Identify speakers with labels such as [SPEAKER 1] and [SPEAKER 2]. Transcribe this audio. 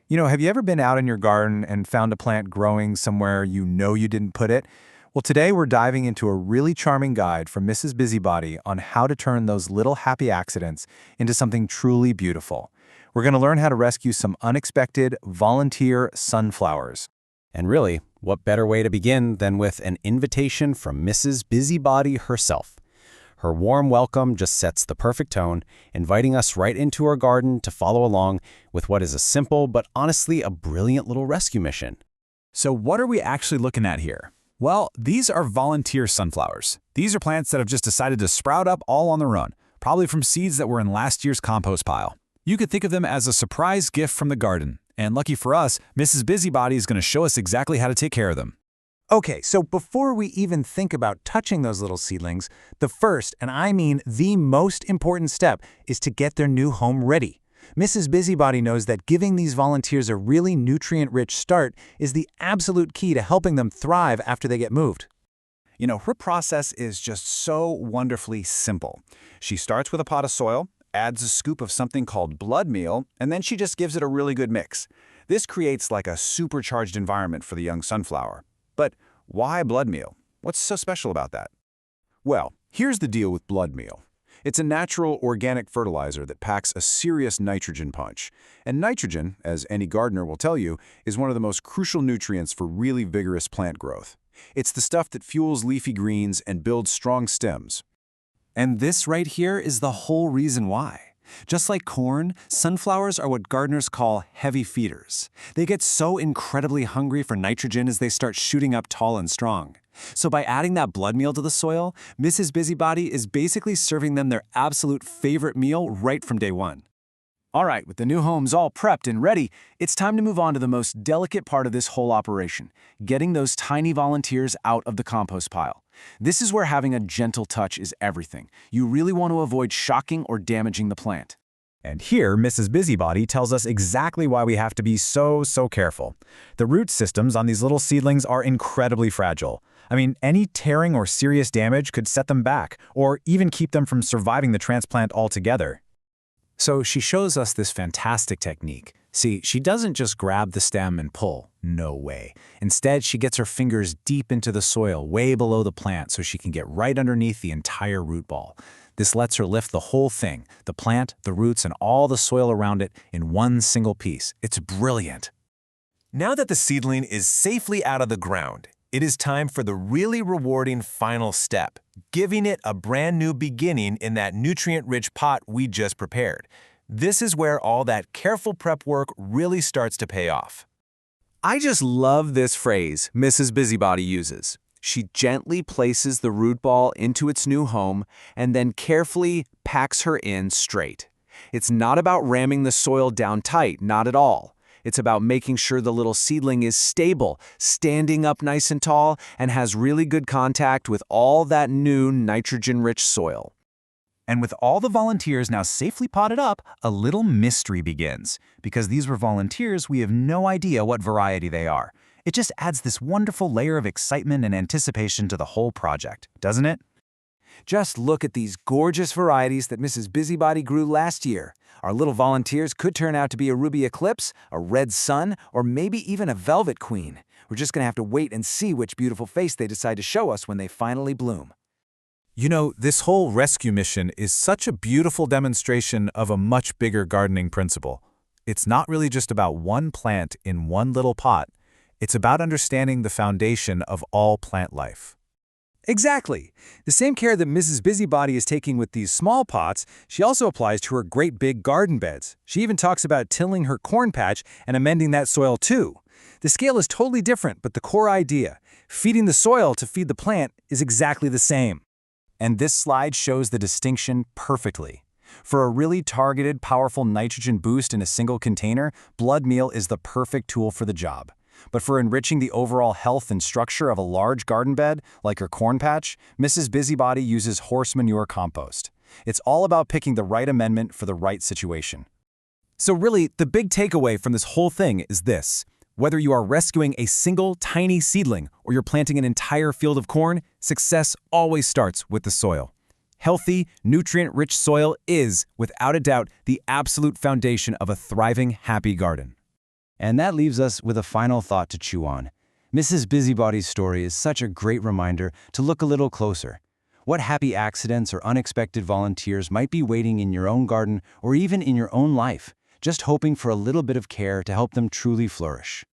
[SPEAKER 1] Have you ever been out in your garden and found a plant growing somewhere you know you didn't put it? Well, today we're diving into a really charming guide from Mrs. Busybody on how to turn those little happy accidents into something truly beautiful. We're going to learn how to rescue some unexpected volunteer sunflowers.
[SPEAKER 2] And really, what better way to begin than with an invitation from Mrs. Busybody herself? Her warm welcome just sets the perfect tone, inviting us right into her garden to follow along with what is a simple but honestly a brilliant little rescue mission.
[SPEAKER 3] So what are we actually looking at here? Well, these are volunteer sunflowers. These are plants that have just decided to sprout up all on their own, probably from seeds that were in last year's compost pile. You could think of them as a surprise gift from the garden. And lucky for us, Mrs. Busybody is going to show us exactly how to take care of them.
[SPEAKER 1] Okay, so before we even think about touching those little seedlings, the first, and I mean the most important step, is to get their new home ready. Mrs. Busybody knows that giving these volunteers a really nutrient-rich start is the absolute key to helping them thrive after they get moved.
[SPEAKER 3] Her process is just so wonderfully simple. She starts with a pot of soil, adds a scoop of something called blood meal, and then she just gives it a really good mix. This creates like a supercharged environment for the young sunflower. But why blood meal? What's so special about that? Well, here's the deal with blood meal. It's a natural organic fertilizer that packs a serious nitrogen punch. And nitrogen, as any gardener will tell you, is one of the most crucial nutrients for really vigorous plant growth. It's the stuff that fuels leafy greens and builds strong stems.
[SPEAKER 4] And this right here is the whole reason why. Just like corn, sunflowers are what gardeners call heavy feeders. They get so incredibly hungry for nitrogen as they start shooting up tall and strong. So by adding that blood meal to the soil, Mrs. Busybody is basically serving them their absolute favorite meal right from day one. All right, with the new homes all prepped and ready, it's time to move on to the most delicate part of this whole operation, getting those tiny volunteers out of the compost pile. This is where having a gentle touch is everything. You really want to avoid shocking or damaging the plant.
[SPEAKER 1] And here, Mrs. Busybody tells us exactly why we have to be so careful. The root systems on these little seedlings are incredibly fragile. I mean, any tearing or serious damage could set them back, or even keep them from surviving the transplant altogether.
[SPEAKER 4] So she shows us this fantastic technique. See, she doesn't just grab the stem and pull. No way. Instead, she gets her fingers deep into the soil, way below the plant, so she can get right underneath the entire root ball. This lets her lift the whole thing, the plant, the roots, and all the soil around it in one single piece. It's brilliant.
[SPEAKER 5] Now that the seedling is safely out of the ground, it is time for the really rewarding final step, giving it a brand new beginning in that nutrient-rich pot we just prepared. This is where all that careful prep work really starts to pay off.
[SPEAKER 4] I just love this phrase Mrs. Busybody uses. She gently places the root ball into its new home and then carefully packs her in straight. It's not about ramming the soil down tight, not at all. It's about making sure the little seedling is stable, standing up nice and tall, and has really good contact with all that new nitrogen-rich soil.
[SPEAKER 1] And with all the volunteers now safely potted up, a little mystery begins. Because these were volunteers, we have no idea what variety they are. It just adds this wonderful layer of excitement and anticipation to the whole project, doesn't it?
[SPEAKER 4] Just look at these gorgeous varieties that Mrs. Busybody grew last year. Our little volunteers could turn out to be a Ruby Eclipse, a Red Sun, or maybe even a Velvet Queen. We're just going to have to wait and see which beautiful face they decide to show us when they finally bloom.
[SPEAKER 3] This whole rescue mission is such a beautiful demonstration of a much bigger gardening principle. It's not really just about one plant in one little pot. It's about understanding the foundation of all plant life.
[SPEAKER 1] Exactly. The same care that Mrs. Busybody is taking with these small pots, she also applies to her great big garden beds. She even talks about tilling her corn patch and amending that soil too. The scale is totally different, but the core idea, feeding the soil to feed the plant, is exactly the same. And this slide shows the distinction perfectly. For a really targeted, powerful nitrogen boost in a single container, blood meal is the perfect tool for the job. But for enriching the overall health and structure of a large garden bed, like her corn patch, Mrs. Busybody uses horse manure compost. It's all about picking the right amendment for the right situation. So really, the big takeaway from this whole thing is this. Whether you are rescuing a single tiny seedling or you're planting an entire field of corn, success always starts with the soil. Healthy, nutrient-rich soil is, without a doubt, the absolute foundation of a thriving, happy garden.
[SPEAKER 2] And that leaves us with a final thought to chew on. Mrs. Busybody's story is such a great reminder to look a little closer. What happy accidents or unexpected volunteers might be waiting in your own garden or even in your own life, just hoping for a little bit of care to help them truly flourish?